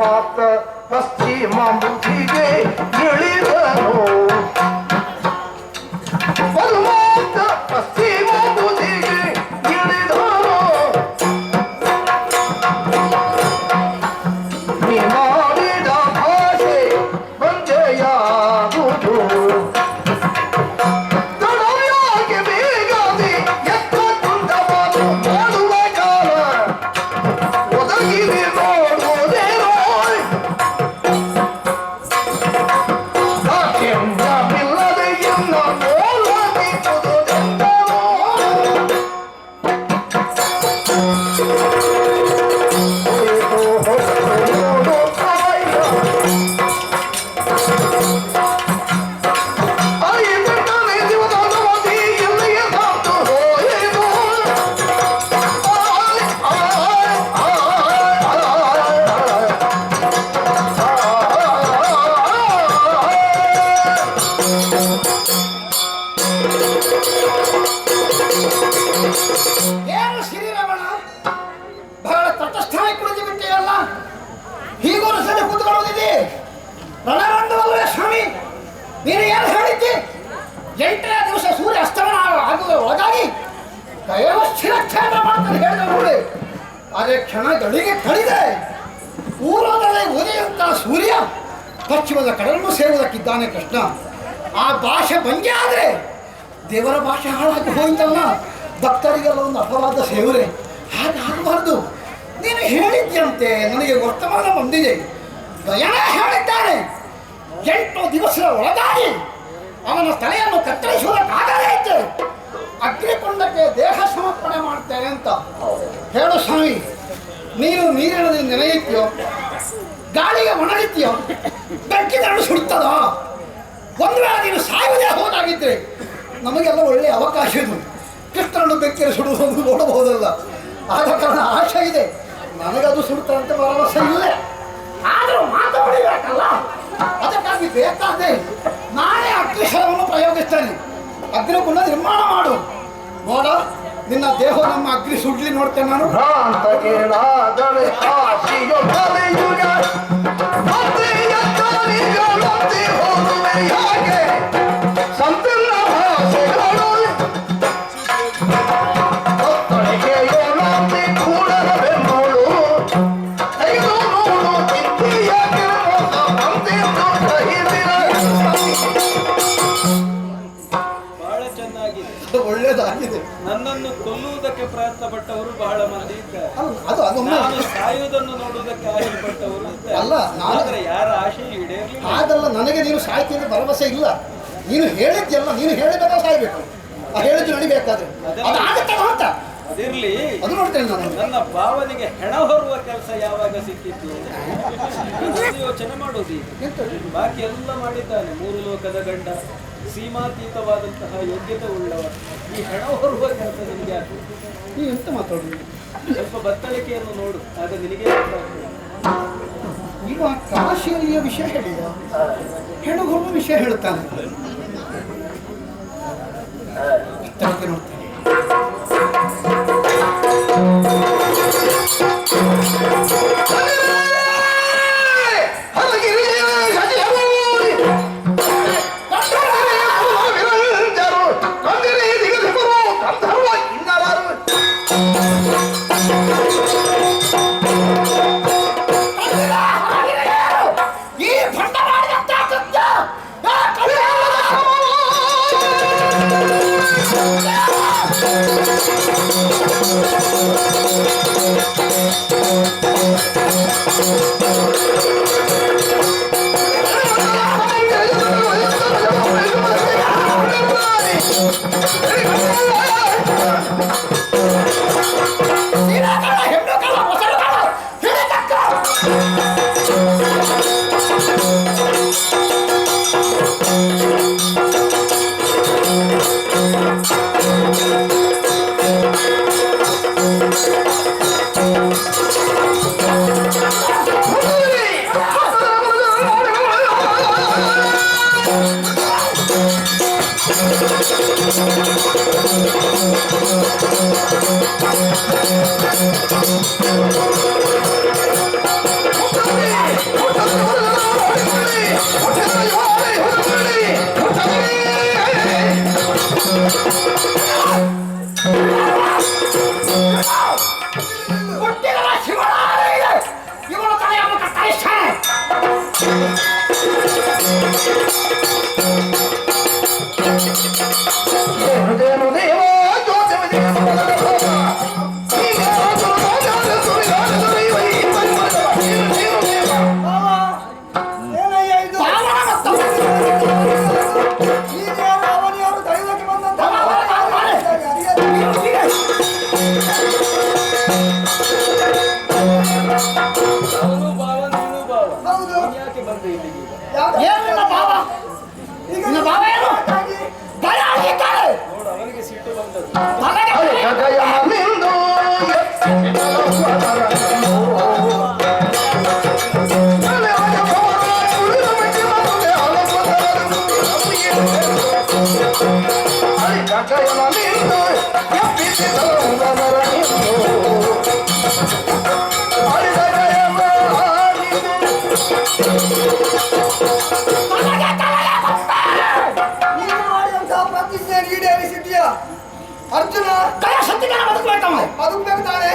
ಮಾತ ಪಶ್ಚಿಮ ಮುಖಿಗೆ ಇಳಿದನು ಮಾತ ಪಶ್ಚಿಮ ಮುಖಿಗೆ ಇಳಿದನು ನೀ ಮಾಡಿದ ಭಾಷೆ ಬಂಜೆಯಾಗುವುದು ತಡವ್ಯಾಕೆ ಬೇಗದೆ ಎತ್ತ ತುಂಡ ಮಾತು ಮಾಡುವ ಕಾಲ ಒದಗಿದೆ ನೋಡುವುದೇನೋ ಏನು ಶ್ರೀರಮಣ ಬಹಳ ತಟಸ್ಥಾಯಿ ಕುಳಿತು ಬಿಟ್ಟೆಯಲ್ಲ ಹೀಗೊಂದು ಸಲ ಕೂತ್ಕೊಳ್ಳೋದಿದೆ ರಣರಂಗವಲ್ಲವೇ ಸ್ವಾಮಿ ನೀನು ಏನು ಹೇಳಿದ್ದಿ 8ನೇ ದಿವಸ ಸೂರ್ಯ ಅಸ್ತಮನ ಆಗುವ ಒಳಗಾಗಿ ದೈವಸ್ಥಿರ ಕ್ಷೇತ್ರ ಮಾಡ್ತಾನೆ ಹೇಳಿದ ನೋಡಿ ಅದೇ ಕ್ಷಣಗಳಿಗೆ ಕಳಿದೆ ಪೂರ್ವದಲ್ಲಿ ಉದಯಂತ ಸೂರ್ಯ ಪಶ್ಚಿಮದ ಕಡಲನ್ನು ಸೇರುವುದಕ್ಕಿದ್ದಾನೆ ಕೃಷ್ಣ ಆ ಭಾಷೆ ಭಂಗಿ ಆದರೆ ದೇವರ ಭಾಷೆ ಹಾಳಾಗಿ ಹೋಯ್ತಲ್ಲ ಭಕ್ತರಿಗೆಲ್ಲ ಒಂದು ಅಪವಾದ ಸೇವರೆ ಹಾಗಾಗಬಾರ್ದು ನೀನು ಹೇಳಿದ್ಯಂತೆ ನನಗೆ ವರ್ತಮಾನ ಬಂದಿದೆ ಗಯನ ಹೇಳಿದ್ದಾನೆ 8 ದಿವಸದ ಒಳಗಾಗಿ ಅವನ ತಲೆಯನ್ನು ಕತ್ತರಿಸುವುದಕ್ಕಾಗಲೈತೆ ಅಗ್ನಿಕೊಂಡಕ್ಕೆ ದೇಹ ಸಮರ್ಪಣೆ ಮಾಡ್ತೇನೆ ಅಂತ ಹೇಳು ಸ್ವಾಮಿ ನೀನು ನೀರಿನಲ್ಲಿ ನೆನೆಯುತ್ತೀಯೋ ಗಾಳಿಗೆ ಒಣಗುತ್ತೀಯೋ ಬೆಕ್ಕಿದರಳು ಸುಡ್ತದ ಒಂದು ವೇಳೆ ನೀನು ಸಾಯುವುದೇ ಹೋದಾಗಿದ್ದರೆ ನಮಗೆಲ್ಲ ಒಳ್ಳೆಯ ಅವಕಾಶ ಇದು ಕೃಷ್ಣನನ್ನು ಬೆಕ್ಕಿನ ಸುಡುವುದು ನೋಡಬಹುದಲ್ಲ ಆದ ಕಾರಣ ಆಶೆ ಇದೆ ನನಗದು ಸುಡ್ತಾರಂತೆ ಭರವಸೆ ಇಲ್ಲ ಆದರೂ ಮಾತಾಡಬೇಕಲ್ಲ ಅದಕ್ಕಾಗಿ ಬೇಕಾದೆ ನಾನೇ ಅಗ್ನಿಶರವನ್ನು ಪ್ರಯೋಗಿಸ್ತೇನೆ ಅಗ್ನಿಕುಂಡ ನಿರ್ಮಾಣ ಮಾಡು ನೋಡ ನಿನ್ನ ದೇಹ ನಮ್ಮ ಅಗ್ನಿ ಸುಡ್ಲಿ ನೋಡ್ತೇನೆ ನಾನು ಒಳ್ಳೇದಾಗಿದೆ ನನ್ನನ್ನು ಕೊಲ್ಲುವುದಕ್ಕೆ ಪ್ರಯತ್ನ ಪಟ್ಟವರು ಬಹಳ ಮಂದಿ ಇದ್ದಾರೆ. ನಾನು ಸಾಯುವುದನ್ನು ನೋಡುವುದಕ್ಕೆ ಆಸೆ ಪಟ್ಟವರು ಅಲ್ಲ ಆದರೆ ಯಾರ ಆಶೆ ಈಡೇರಲಿಲ್ಲ. ಹಾಗಲ್ಲ ನನಗೆ ನೀನು ಸಾಯ್ತೀನಿ ಭರವಸೆ ಇಲ್ಲ ನೀನು ಹೇಳಿದ್ಯಲ್ಲ ನೀನು ಹೇಳಿದಾಗ ಸಾಯ್ಬೇಕು ಆ ಹೇಳಿದ್ದು ನಡಿಬೇಕಾದ್ರೆ ಅಂತ ಅದಿರ್ಲಿ ಅದು ನೋಡ್ತೇನೆ ನಾನು ನನ್ನ ಭಾವನೆಗೆ ಹೆಣ ಹೊರುವ ಕೆಲಸ ಯಾವಾಗ ಸಿಕ್ಕಿತ್ತು ಯೋಚನೆ ಮಾಡೋದು ಬಾಕಿ ಎಲ್ಲ ಮಾಡಿದ್ದಾನೆ 3 ಲೋಕದ ಗಂಡ ಸೀಮಾತೀತವಾದಂತಹ ಯೋಗ್ಯತೆ ಉಳ್ಳವ ಈ ಹೆಣ ಹೊರುವ ಕೆಲಸ ನಿನಗೆ ಆಗ್ತದೆ ನೀ ಎಂತ ಮಾತಾಡುದು ಸ್ವಲ್ಪ ಬತ್ತಳಿಕೆಯನ್ನು ನೋಡು ಆಗ ನಿನಗೆ ಈಗ ಕಾಶಿಯಲ್ಲಿಯ ವಿಷಯ ಹೇಳಿದ ಹೆಣ್ಣು ಹೊರುವ ವಿಷಯ ಹೇಳ್ತಾನೆ ನೋಡ್ತಾನೆ Yeah! ಇವನು ತಲೆಯನ್ನು ಕತ್ತರಿಸ್ತಾನೆ. ಏನಯ್ಯ ಇದು? ಈಗೇನು ಅವನಿಯವರು ದೈವಕ್ಕೆ ಬಂದಂತ ಅವನು ಭಾವ ನೀನು ಭಾವ. ಹೌದು. ನೀನ್ ಯಾಕೆ ಬಂದೆ ಇಲ್ಲಿಗೆ? ಏನು ನಿನ್ನ ಭಾವ? ನಿನ್ನ ಭಾವ ಏನು? ಭಯ ಆಗಿದ್ದಾರೆ. ನೋಡು ಅವನಿಗೆ ಸಿಟ್ಟು ಬಂದದ್ದು. ತಲೆಗೆ ನೀನು ಮಾಡಿದಂತಹ ಪ್ರತಿಜ್ಞೆ ಈಡೇರಿಸಿದ್ದೀಯ ಅರ್ಜುನ. ಕೈ ಸತ್ತಿದ್ದಾನೆ, ಬದುಕಬೇಕಮ್ಮ. ಬದುಕಬೇಕು ತಾನೆ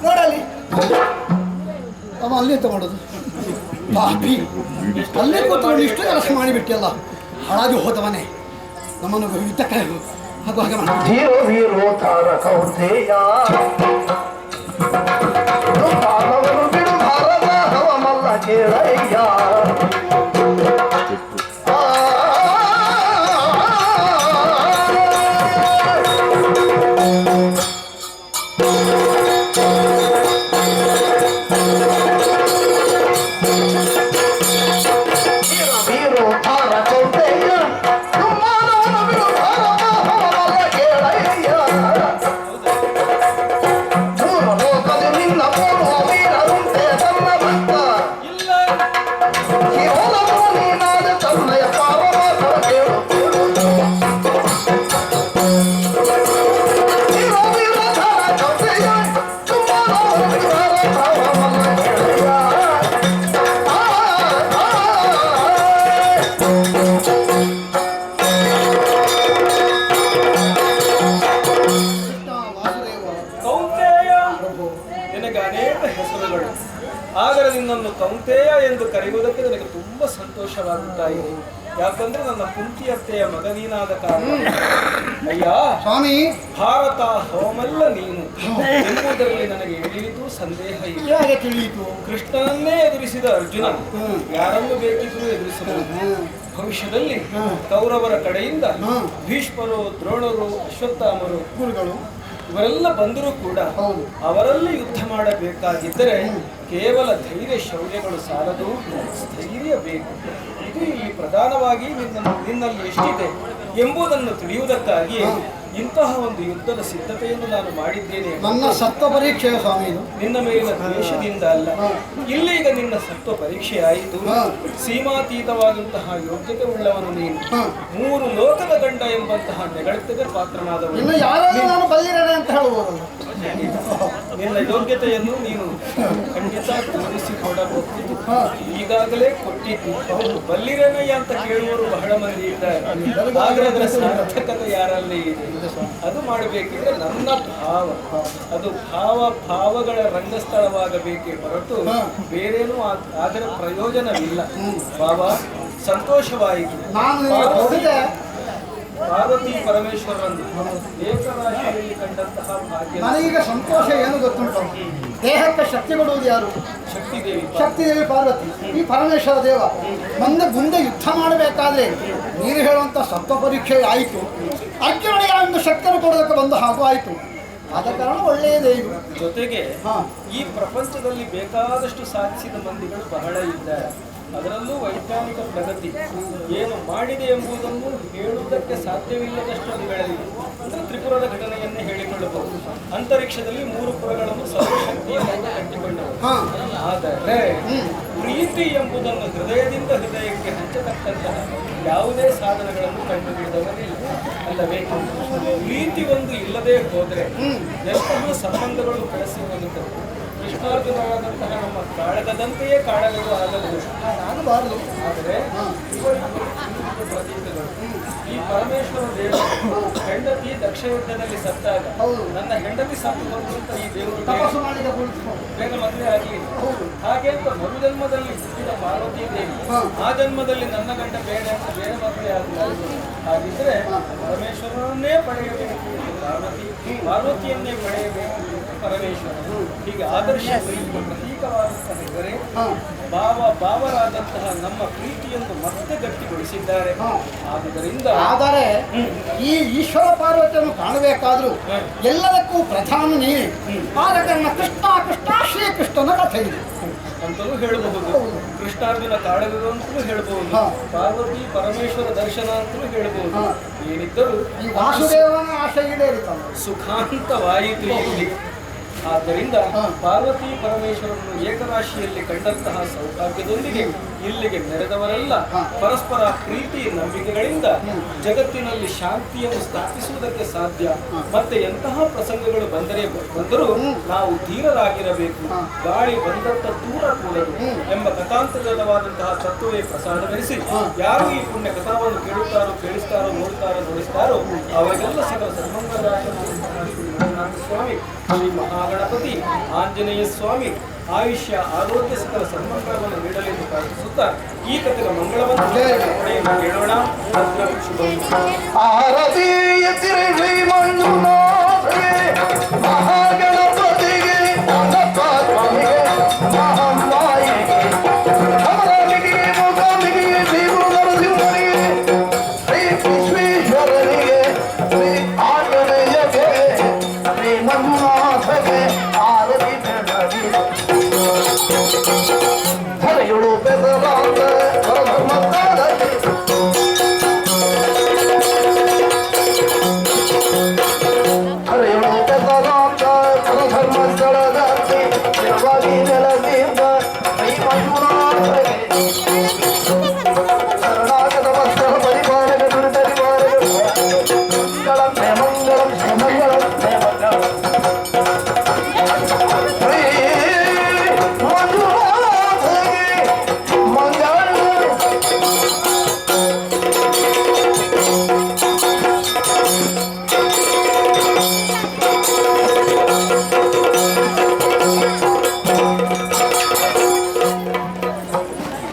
ನೋಡಲ್ಲಿ. ಅವ ಅಲ್ಲಿ ಎಂತ ಮಾಡೋದು? ಪಾಪಿ, ಅಲ್ಲೇ ಕೂತ್ಕೊಂಡು ಇಷ್ಟು ಕೆಲಸ ಮಾಡಿಬಿಟ್ಟಿಯಲ್ಲ. ಹಾಳಾಗಿ ಹೋದವನೇ ನಮ್ಮನ್ನು ಯುದ್ಧಕ್ಕೆ ಹಾಗೂ ಹಾಗೆ ಮಾಡ. ಧೀರೋ ವೀರೋ ತಾರಕೌಂತೆಯ ಬಾಲವನ್ನು ಬಿಡು ಭಾರತ ಹವಮಲ್ಲ ಕೇಳಯ್ಯ ವೀರೋ ತಾರಕೌಂತೆಯ ಬಾಲವನ್ನು ಬಿಡು ಭಾರತ ಹವಮಲ್ಲ ಕೇಳಯ್ಯ ಮೂರು ಲೋಕದ ನಿನ್ನ ಪೂರ್ವ ವೀರರುಂಟೆ ತನ್ನ ಭಕ್ತ ಇಲ್ಲ ಕೇವಲವು ನೀನಾದ ತನ್ನಯ ಪಾವಮಾತ್ರ ಕೇಳು ವೀರೋ ವೀರೋ ತಾರಕೌಂತೆಯ ಬಾಲವನ್ನು ಬಿಡು ಭಾರತ ಹವಮಲ್ಲ ಕೇಳಯ್ಯ ಕೃಷ್ಣ ವಾಸುದೇವ ಕೌಂತೆಯ ನಿನಗೆ ಅನೇಕ ಹೆಸರುಗಳು. ಆದರೆ ನಿನ್ನನ್ನು ಕೌಂತೆಯ ಎಂದು ಕರೆಯುವುದಕ್ಕೆ ನನಗೆ ತುಂಬಾ ಸಂತೋಷವಾಗುತ್ತಾ ಇದೆ. ಯಾಕಂದ್ರೆ ನನ್ನ ಕುಂತಿಯತ್ತೆಯ ಮಗ ನೀನಾದ ಕಾರಣ. ಅಯ್ಯ, ಸ್ವಾಮಿ, ಭಾರತ ಹೋಮಲ್ಲ ನೀನು ಎಂಬುದರಲ್ಲಿ ನನಗೆ ಎಳೆಯಿತು ಸಂದೇಹ ಇಲ್ಲ. ಹೇಗೆ ತಿಳಿಯಿತು? ಕೃಷ್ಣನನ್ನೇ ಎದುರಿಸಿದ ಅರ್ಜುನ ಯಾರನ್ನು ಬೇಕಿದ್ರೂ ಎದುರಿಸಬಹುದು. ಭವಿಷ್ಯದಲ್ಲಿ ಕೌರವರ ಕಡೆಯಿಂದ ಭೀಷ್ಮರು, ದ್ರೋಣರು, ಅಶ್ವತ್ಥಾಮರು ಗುರುಗಳು ಇವರೆಲ್ಲ ಬಂದರೂ ಕೂಡ ಹೌದು. ಅವರಲ್ಲಿ ಯುದ್ಧ ಮಾಡಬೇಕಾಗಿದ್ದರೆ ಕೇವಲ ಧೈರ್ಯ ಶೌರ್ಯಗಳು ಸಾಲದು, ಸ್ಥೈರ್ಯ ಬೇಕು. ಇದು ಇಲ್ಲಿ ಪ್ರಧಾನವಾಗಿ ನಿನ್ನಲ್ಲಿ ಎಷ್ಟಿದೆ ಎಂಬುದನ್ನು ತಿಳಿಯುವುದಕ್ಕಾಗಿ ಇಂತಹ ಒಂದು ಯುದ್ಧದ ಸಿದ್ಧತೆಯನ್ನು ನಾನು ಮಾಡಿದ್ದೇನೆ. ನನ್ನ ಸತ್ವ ಪರೀಕ್ಷೆಯ ಸ್ವಾಮಿ ಇದು. ನಿನ್ನ ಮೇಲಿನ ದ್ವೇಷದಿಂದ ಅಲ್ಲ. ಇಲ್ಲೀಗ ನಿನ್ನ ಸತ್ವ ಪರೀಕ್ಷೆ ಆಯಿತು. ಸೀಮಾತೀತವಾದಂತಹ ಯೋಗ್ಯತೆ ಉಳ್ಳವನು ನೀನು. ಮೂರು ಲೋಕದ ಗಂಡ ಎಂಬಂತಹ ನೆಗಳತೆಗೆ ಪಾತ್ರನಾದವನು. ಇನ್ನು ಯಾರಾದ್ರೂ ನಾನು ಬಲ್ಲಿರನೆ ಅಂತ ಹೇಳುವುದಲ್ಲ. ನಿನ್ನ ಯೋಗ್ಯತೆಯನ್ನು ನೀನು ಖಂಡಿತ ತೋರಿಸಿಕೊಡಬಹುದು. ಈಗಾಗಲೇ ಕೊಟ್ಟಿದ್ದು. ಬಲ್ಲಿರನಯ್ಯ ಅಂತ ಕೇಳುವವರು ಬಹಳ ಮಂದಿ ಇದ್ದಾರೆ. ಆದ್ರೆ ಅದರ ಸಾರ್ಥಕತೆ ಯಾರಲ್ಲಿ ಇದೆ? ಅದು ಮಾಡಬೇಕಿದ್ರೆ ನನ್ನ ಭಾವ, ಅದು ಭಾವಗಳ ರಂಗಸ್ಥಳವಾಗಬೇಕೇ ಹೊರತು ಬೇರೇನೂ ಅದರ ಪ್ರಯೋಜನವಿಲ್ಲ. ಬಾಬಾ, ಸಂತೋಷವಾಯಿತು. ನಾನು ಪಾರ್ವತಿ- ನೋಡಿದೆ. ಪಾರ್ವತಿ ಪರಮೇಶ್ವರನ್ನು ಏಕರಾಶಿಯಲ್ಲಿ ಕಂಡಂತಹ ಭಾಗ್ಯ ನನಗೀಗ ಸಂತೋಷ ಏನು ಗೊತ್ತುಂಟು? ದೇಹಕ್ಕೆ ಶಕ್ತಿ ಕೊಡುವುದು ಯಾರು? ಶಕ್ತಿದೇವಿ. ಶಕ್ತಿ ದೇವಿ ಪಾರ್ವತಿ, ಈ ಪರಮೇಶ್ವರ ದೇವ. ಮುಂದೆ ಯುದ್ಧ ಮಾಡಬೇಕಾದ್ರೆ ನೀನು ಹೇಳುವಂಥ ಸತ್ವ ಪರೀಕ್ಷೆ ಆಯಿತು. ಅರ್ಜುನನಿಗೆ ಒಂದು ಶಕ್ತಿಯನ್ನು ಕೊಡೋದಕ್ಕೆ ಬಂದ ಹಾಗೂ ಆಯಿತು. ಆದ ಕಾರಣ ಒಳ್ಳೆಯದೇ ಇದು. ಜೊತೆಗೆ ಹಾ. ಈ ಪ್ರಪಂಚದಲ್ಲಿ ಬೇಕಾದಷ್ಟು ಸಾಧಿಸಿದ ಮಂದಿಗಳು ಬಹಳ ಇದ್ದಾರೆ. ಅದರಲ್ಲೂ ವೈಜ್ಞಾನಿಕ ಪ್ರಗತಿ ಏನು ಮಾಡಿದೆ ಎಂಬುದನ್ನು ಹೇಳುವುದಕ್ಕೆ ಸಾಧ್ಯವಿಲ್ಲದಷ್ಟು ಅವುಗಳಲ್ಲಿ ಅಂದರೆ ತ್ರಿಪುರದ ಘಟನೆಯನ್ನೇ ಹೇಳಿಕೊಳ್ಳಬಹುದು. ಅಂತರಿಕ್ಷದಲ್ಲಿ 3 ಪುರಗಳನ್ನು ಸರ್ವಶಕ್ತಿಯನ್ನು ಕಟ್ಟಿಕೊಂಡವು. ಹಾ. ಆದರೆ ಪ್ರೀತಿ ಎಂಬುದನ್ನು ಹೃದಯದಿಂದ ಹೃದಯಕ್ಕೆ ಹಂಚತಕ್ಕಂತಹ ಯಾವುದೇ ಸಾಧನಗಳನ್ನು ಕಂಡುಹಿಡಿದವರಿಲ್ಲ ಅಲ್ಲವೇ? ಪ್ರೀತಿ ಒಂದು ಇಲ್ಲದೆ ಹೋದರೆ ಎಂತಹ ಸಂಬಂಧಗಳು ಬೆಳೆಸಿ ಹೋಗುತ್ತವೆ. ಕೃಷ್ಣಾರ್ಜುನರಾದಂತಹ ನಮ್ಮ ಕಾಳಗದಂತೆಯೇ ಕಾಳಗಗಳು ಆಗಬಹುದು. ಆಗಬಾರದು. ಆದರೆ ಪ್ರತೀಕಗಳು ಈ ಪರಮೇಶ್ವರ ದೇವರು ಹೆಂಡತಿ ದಕ್ಷ ಯುದ್ಧದಲ್ಲಿ ಸತ್ತಾಗ ನನ್ನ ಹೆಂಡತಿ ಸತ್ತು ಅಂತ ಈ ದೇವರು ತಪಸ್ಸು ಮಾಡಿದ ಕುಳಿತುಕೊಂಡು ಬೇಗ ಮದುವೆ ಆಗಲಿ ಹಾಗೆ ಅಂತ ಮರು ಜನ್ಮದಲ್ಲಿ ಹುಟ್ಟಿದ ಪಾರ್ವತಿ ದೇವಿ ಆ ಜನ್ಮದಲ್ಲಿ ನನ್ನ ಗಂಡ ಬೇಡ ಅಂತ ಬೇರೆ ಮದುವೆ ಆಗಲಾಗಿದೆ. ಹಾಗಿದ್ರೆ ಪರಮೇಶ್ವರನನ್ನೇ ಪಡೆಯಬೇಕು ಪಾರ್ವತಿಯನ್ನೇ ಪಡೆಯಬೇಕು ಪರಮೇಶ್ವರ. ಹೀಗೆ ಆದರ್ಶ ಪ್ರೀತಿಗೆ ಪ್ರತೀಕವಾದಂತಹ ಇವರೇ ಭಾವರಾದಂತಹ ನಮ್ಮ ಪ್ರೀತಿಯನ್ನು ಮತ್ತೆ ಗಟ್ಟಿಗೊಳಿಸಿದ್ದಾರೆ. ಆದುದರಿಂದ ಆದರೆ ಈ ಈಶ್ವರ ಪಾರ್ವತಿಯನ್ನು ಕಾಣಬೇಕಾದ್ರೂ ಎಲ್ಲದಕ್ಕೂ ಪ್ರಧಾನ ನೀನೆ. ಆದ ಕಾರಣ ಕೃಷ್ಣ ಕೃಷ್ಣ ಶ್ರೀಕೃಷ್ಣನ ಕಥೆ ಇದೆ ಅಂತಲೂ ಹೇಳಬಹುದು. ಕೃಷ್ಣಾರ್ಜುನ ಕಾಳಗಗಳು ಅಂತಲೂ ಹೇಳಬಹುದು. ಪಾರ್ವತಿ ಪರಮೇಶ್ವರ ದರ್ಶನ ಅಂತಲೂ ಹೇಳಬಹುದು. ಏನಿದ್ದರೂ ಈ ವಾಸುದೇವನ ಆಶೆ ಈಡೇರಿತಲ್ಲ. ಸುಖಾಂತವಾಯಿತು ಇಲ್ಲಿ. ಆದ್ದರಿಂದ ಪಾರ್ವತಿ ಪರಮೇಶ್ವರನ್ನು ಏಕರಾಶಿಯಲ್ಲಿ ಕಂಡಂತಹ ಸೌಭಾಗ್ಯದೊಂದಿಗೆ ಇಲ್ಲಿಗೆ ನೆರೆದವರೆಲ್ಲ ಪರಸ್ಪರ ಪ್ರೀತಿ ನಂಬಿಕೆಗಳಿಂದ ಜಗತ್ತಿನಲ್ಲಿ ಶಾಂತಿಯನ್ನು ಸ್ಥಾಪಿಸುವುದಕ್ಕೆ ಸಾಧ್ಯ. ಮತ್ತೆ ಎಂತಹ ಪ್ರಸಂಗಗಳು ಬಂದರೂ ನಾವು ಧೀರರಾಗಿರಬೇಕು. ಗಾಳಿ ಬಂದಂತ ದೂರ ಕೂಡದು ಎಂಬ ಕಥಾಂತರವಾದಂತಹ ತತ್ವವೇ ಪ್ರಸಾದವೆನಿಸಿ ಯಾರು ಈ ಪುಣ್ಯ ಕಥಾವನ್ನು ಕೇಳುತ್ತಾರೋ ಕೇಳಿಸ್ತಾರೋ ನೋಡಿಸ್ತಾರೋ ಅವರಿಗೆಲ್ಲ ಸಕಲ ಸನ್ಮಂಗಲರಾದ ಸ್ವಾಮಿ ಶ್ರೀ ಮಹಾಗಣಪತಿ ಆಂಜನೇಯ ಸ್ವಾಮಿ ಆಯುಷ್ಯ ಆರೋಗ್ಯ ಸಕಲ ಸನ್ಮಂಗಳವನ್ನು ನೀಡಲೆಂದು ಪ್ರಾರ್ಥಿಸುತ್ತಾ ಈ ಕಥೆಯ ಮಂಗಳವನ್ನು ಕೇಳೋಣ. ಆರತಿಯ ತಿರುಗಿ ಮಂಜುನಾಥಗೆ ಮಹಾಗಣಪತಿಗೆ ಮಹಾತ್ಮನಿಗೆ ಮಹಾಮಾಯಿಗೆ ಕಮಲನಿಗೆ ಮುಖನಿಗೆ ಶ್ರೀಗುರು ನರಸಿಂಹನಿಗೆ ಶ್ರೀ ವಿಶ್ವೇಶ್ವರನಿಗೆ ಶ್ರೀ ಆಂಜನೇಯಗೆ ಶ್ರೀ ಮಂಜುನಾಥಗೆ ಆರತಿ ಬೆಳಗಿ ಹರೆಯುಳು ಬೆದರಾದ